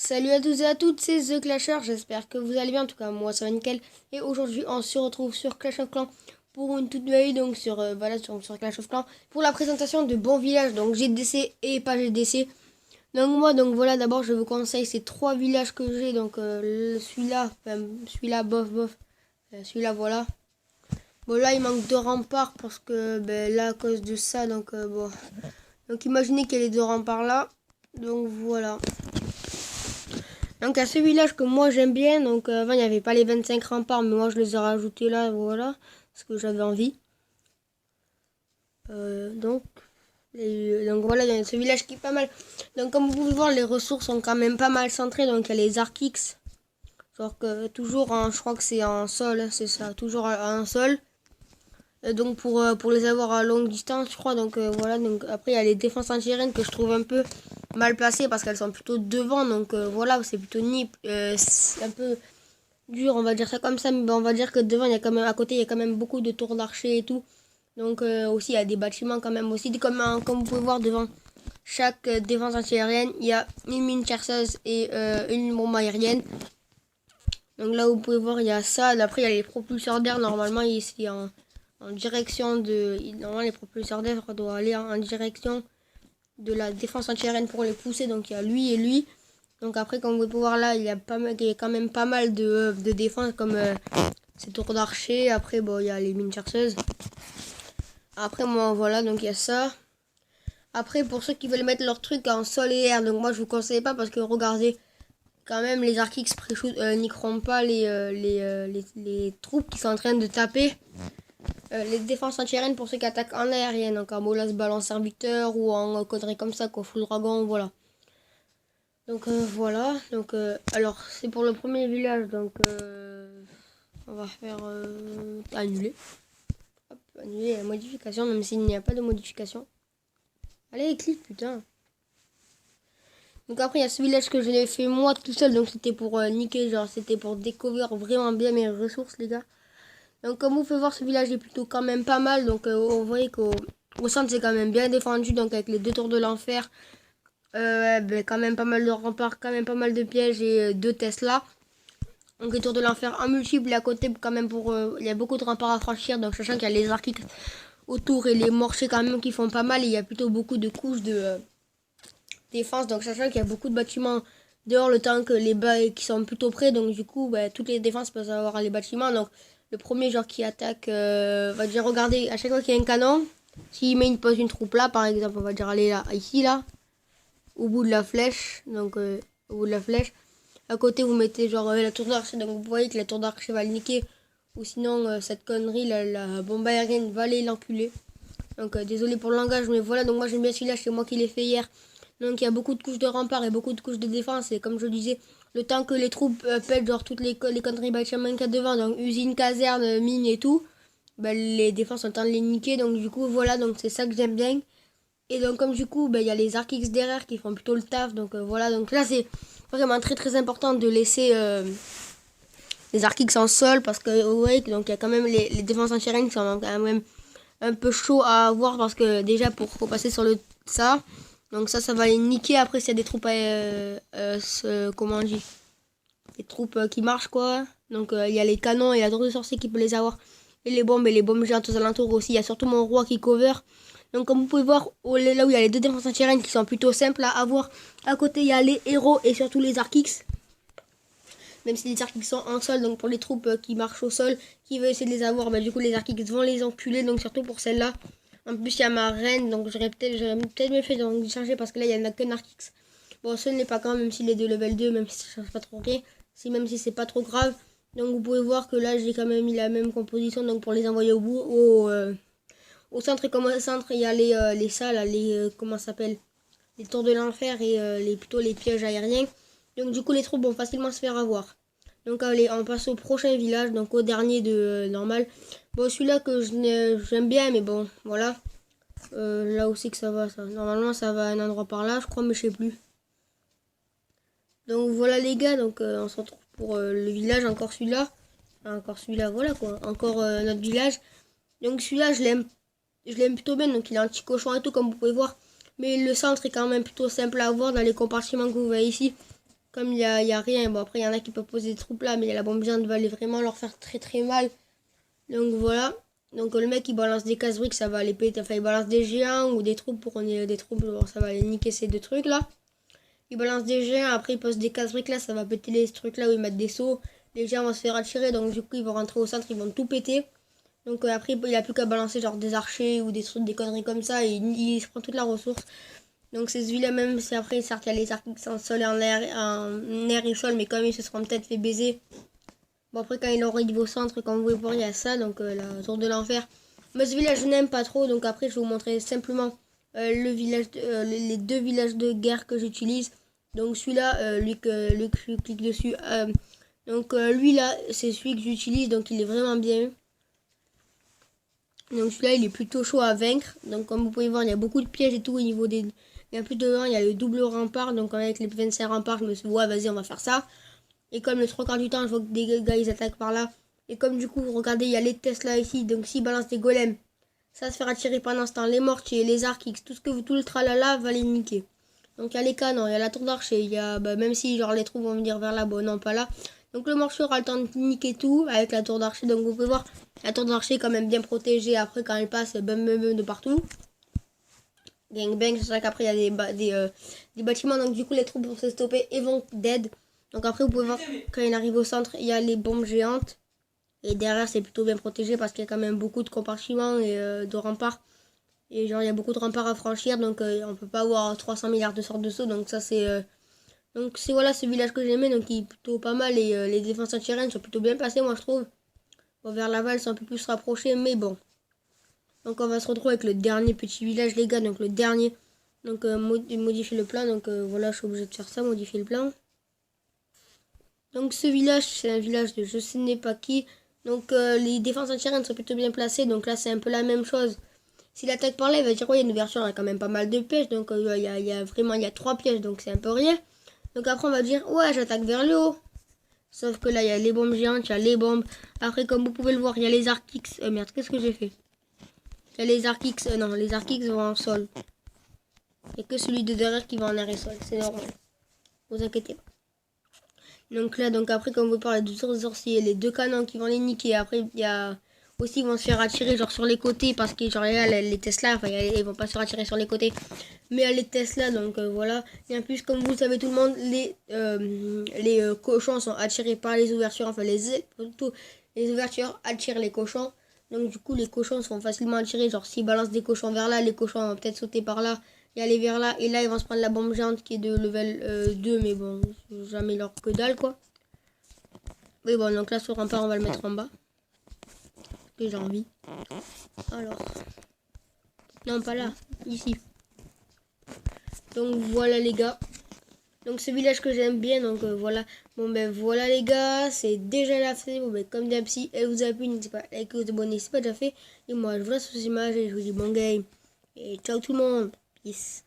Salut à tous et à toutes, c'est The Clasher, j'espère que vous allez bien, en tout cas moi ça va nickel. Et aujourd'hui on se retrouve sur Clash of Clans pour une toute nouvelle, donc sur Clash of Clans, pour la présentation de Bon Village, donc GDC et pas GDC. Donc voilà, d'abord je vous conseille ces trois villages que j'ai, donc celui-là, bof bof, celui-là voilà. Bon là il manque deux remparts parce que là à cause de ça, bon. Donc imaginez qu'il y a les deux remparts là, donc voilà. Donc à ce village que moi j'aime bien, donc avant il n'y avait pas les 25 remparts, mais moi je les ai rajoutés là, voilà, parce que j'avais envie. Donc, donc voilà, il y a ce village qui est pas mal. Donc comme vous pouvez voir, les ressources sont quand même pas mal centrées, donc il y a les Archix, genre que toujours, je crois que c'est en sol, c'est ça, toujours en sol. Donc pour les avoir à longue distance, je crois. Donc voilà. Donc après il y a les défenses anti-aériennes que je trouve un peu mal placées parce qu'elles sont plutôt devant. Donc voilà, c'est plutôt nip. C'est un peu dur, on va dire ça comme ça. Mais on va dire que devant, il y a quand même à côté, il y a quand même beaucoup de tours d'archers et tout. Donc aussi il y a des bâtiments quand même aussi. Comme vous pouvez voir devant chaque défense anti-aérienne, il y a une mine chercheuse et une bombe aérienne. Donc là vous pouvez voir, il y a ça. Après il y a les propulseurs d'air. Normalement ici en direction de... Normalement, les propulseurs d'air doivent aller en direction de la défense antiaérienne pour les pousser. Donc, il y a lui et lui. Donc, après, comme vous pouvez voir là, il y a quand même pas mal de défenses comme ces tours d'archer. Après, bon, il y a les mines chercheuses. Après, moi, voilà, donc il y a ça. Après, pour ceux qui veulent mettre leur truc en sol et air, donc moi, je vous conseille pas parce que regardez, quand même, les Archix n'icront pas les troupes qui sont en train de taper. Les défenses antiaériennes pour ceux qui attaquent en aérienne, donc en molas balance serviteur ou en conneries comme ça, quoi, full dragon, voilà. Donc voilà, donc alors c'est pour le premier village, donc on va faire annuler. Hop, annuler la modification, même s'il n'y a pas de modification. Allez, clique, putain. Donc après il y a ce village que je l'ai fait moi tout seul, donc c'était pour niquer, genre c'était pour découvrir vraiment bien mes ressources les gars. Donc comme vous pouvez voir, ce village est plutôt quand même pas mal. Donc vous voyez qu'au centre c'est quand même bien défendu. Donc avec les deux tours de l'enfer, quand même pas mal de remparts, quand même pas mal de pièges et deux Tesla. Donc les tours de l'enfer en multiple et à côté quand même il y a beaucoup de remparts à franchir. Donc sachant qu'il y a les archers autour et les morchers quand même qui font pas mal. Et il y a plutôt beaucoup de couches de défense. Donc sachant qu'il y a beaucoup de bâtiments dehors le temps que les bas qui sont plutôt près. Donc du coup toutes les défenses peuvent avoir les bâtiments. Donc le premier genre qui attaque va dire regardez à chaque fois qu'il y a un canon, s'il pose une troupe là par exemple, on va dire aller là, ici là, au bout de la flèche, donc au bout de la flèche, à côté vous mettez genre la tour d'archer, donc vous voyez que la tour d'archer va le niquer, ou sinon cette connerie la bombe aérienne va aller l'enculer. Donc désolé pour le langage, mais voilà, donc moi j'aime bien celui-là, c'est moi qui l'ai fait hier. Donc il y a beaucoup de couches de remparts et beaucoup de couches de défense, et comme je disais, le temps que les troupes pètent genre toutes les conneries bâtiments qu'il y a devant, donc usine, caserne, mine et tout, les défenses ont le temps de les niquer, donc du coup voilà, donc c'est ça que j'aime bien. Et donc comme du coup il y a les Archix derrière qui font plutôt le taf, donc voilà, donc là c'est vraiment très très important de laisser les Archix en sol, parce que vous voyez donc il y a quand même les défenses anti-aériennes qui sont quand même un peu chaud à avoir, parce que déjà pour passer sur le ça, donc ça va les niquer. Après s'il y a des troupes comment on dit, des troupes qui marchent quoi, donc il y a les canons et la tour de sorcier qui peut les avoir, et les bombes géantes aux alentours aussi. Il y a surtout mon roi qui cover. Donc comme vous pouvez voir, là où il y a les deux défenses anti-aériennes qui sont plutôt simples à avoir, à côté il y a les héros et surtout les Archix. Même si les Archix sont en sol, donc pour les troupes qui marchent au sol, qui veulent essayer de les avoir, du coup les Archix vont les enculer, donc surtout pour celle-là. En plus il y a ma reine, donc j'aurais peut-être mieux fait de changer parce que là il n'y en a qu'un Archix. Bon, ce n'est pas grave, même s'il est de level 2, même si ça change pas trop rien, même si c'est pas trop grave. Donc vous pouvez voir que là j'ai quand même mis la même composition, donc pour les envoyer au bout, au centre. Et comme au centre il y a les salles, comment ça s'appelle, les tours de l'enfer et plutôt les pièges aériens. Donc du coup les troupes vont facilement se faire avoir. Donc allez, on passe au prochain village, donc au dernier de normal. Bon, celui-là que j'aime bien, mais bon, voilà. Là aussi que ça va, ça. Normalement ça va à un endroit par là, je crois, mais je sais plus. Donc voilà les gars, donc on se retrouve pour le village, encore celui-là. Encore celui-là, voilà quoi. Encore notre village. Donc celui-là, je l'aime plutôt bien, donc il est un petit cochon et tout comme vous pouvez voir. Mais le centre est quand même plutôt simple à voir dans les compartiments que vous voyez ici. comme y a rien, bon après il y en a qui peuvent poser des troupes là, mais la bombe géante va aller vraiment leur faire très très mal. Donc voilà. Donc le mec il balance des casse-briques, ça va aller péter. Enfin il balance des géants ou des troupes pour qu'on ait des troupes, bon, ça va aller niquer ces deux trucs là. Il balance des géants, après il pose des casse-briques là, ça va péter les trucs là où ils mettent des sauts. Les géants vont se faire attirer, donc du coup ils vont rentrer au centre, ils vont tout péter. Donc après il a plus qu'à balancer genre des archers ou des trucs, des conneries comme ça, et il se prend toute la ressource. Donc c'est celui-là même, c'est après certes il y a les arcs en sol et en air et sol, mais quand même ils se seront peut-être fait baiser. Bon après quand il arrive au centre, comme vous pouvez voir il y a ça, donc la tour de l'enfer. Mais ce village je n'aime pas trop, donc après je vais vous montrer simplement le village, les deux villages de guerre que j'utilise. Donc celui-là, lui que je clique dessus. Donc lui là, c'est celui que j'utilise, donc il est vraiment bien. Donc celui-là, il est plutôt chaud à vaincre. Donc comme vous pouvez voir, il y a beaucoup de pièges et tout au niveau des... Il y a plus de 1, il y a le double rempart. Donc avec les 25 remparts, je me suis dit, ouais, vas-y, on va faire ça. Et comme le 3 quarts du temps, je vois que des gars, ils attaquent par là. Et comme du coup, regardez, il y a les Tesla ici. Donc s'ils balancent des golems, ça va se faire attirer pendant ce temps. Les mortiers, les arcs, tout le tralala va les niquer. Donc il y a les canons, il y a la tour d'archer, il y a, bah, même si genre les troupes vont venir vers là, bon non pas là. Donc le mortier aura le temps de niquer tout avec la tour d'archer. Donc vous pouvez voir, la tour d'archer est quand même bien protégée. Après quand elle passe, bum bum bum de partout. Gangbang, c'est vrai qu'après il y a des bâtiments. Donc du coup les troupes vont se stopper et vont dead. Donc après vous pouvez voir, quand il arrive au centre, il y a les bombes géantes. Et derrière c'est plutôt bien protégé parce qu'il y a quand même beaucoup de compartiments et de remparts. Et genre il y a beaucoup de remparts à franchir, donc on peut pas avoir 300 milliards de sortes de sauts. Donc ça c'est... donc c'est voilà ce village que j'aimais, donc il est plutôt pas mal. Et les défenses anti-aériennes sont plutôt bien placées moi je trouve. Bon, vers Laval c'est un peu plus rapproché, mais bon. Donc on va se retrouver avec le dernier petit village les gars, donc le dernier. Donc modifier le plan, donc voilà je suis obligé de faire ça, modifier le plan. Donc ce village c'est un village de je sais pas qui. Donc les défenses anti-aériennes sont plutôt bien placées, donc là c'est un peu la même chose. S'il attaque par là, il va dire ouais, il y a une ouverture, il y a quand même pas mal de pièges, donc il y a vraiment il y a 3 pièges, donc c'est un peu rien. Donc après on va dire ouais, j'attaque vers le haut. Sauf que là il y a les bombes géantes, il y a les bombes. Après comme vous pouvez le voir, il y a les arcs X. Merde, qu'est-ce que j'ai fait? Il y a les arcs X, non, les arcs X vont en sol. Il n'y a que celui de derrière qui va en air et sol, c'est normal. Vous inquiétez pas. Donc là, donc après comme vous parlez de sorciers, les deux canons qui vont les niquer. Après il y a aussi ils vont se faire attirer genre sur les côtés parce que genre là les Tesla, enfin ils vont pas se faire attirer sur les côtés, mais les Tesla donc voilà. Et en plus comme vous le savez tout le monde, les cochons sont attirés par les ouvertures, enfin les ouvertures attirent les cochons. Donc du coup les cochons sont facilement attirés, genre s'ils balancent des cochons vers là, les cochons vont peut-être sauter par là et aller vers là, et là ils vont se prendre la bombe géante qui est de level 2, mais bon jamais leur que dalle quoi. Oui bon donc là sur rempart on va le mettre en bas. Que j'ai envie. Alors. Non, pas là. Ici. Donc voilà les gars. Donc ce village que j'aime bien. Donc voilà. Bon ben voilà les gars. C'est déjà la fin. Bon ben comme d'hab si elle vous a plu, n'hésitez pas à liker, vous abonner si c'est pas déjà fait. Et moi je vous laisse aux images et je vous dis bon game. Et ciao tout le monde. Peace.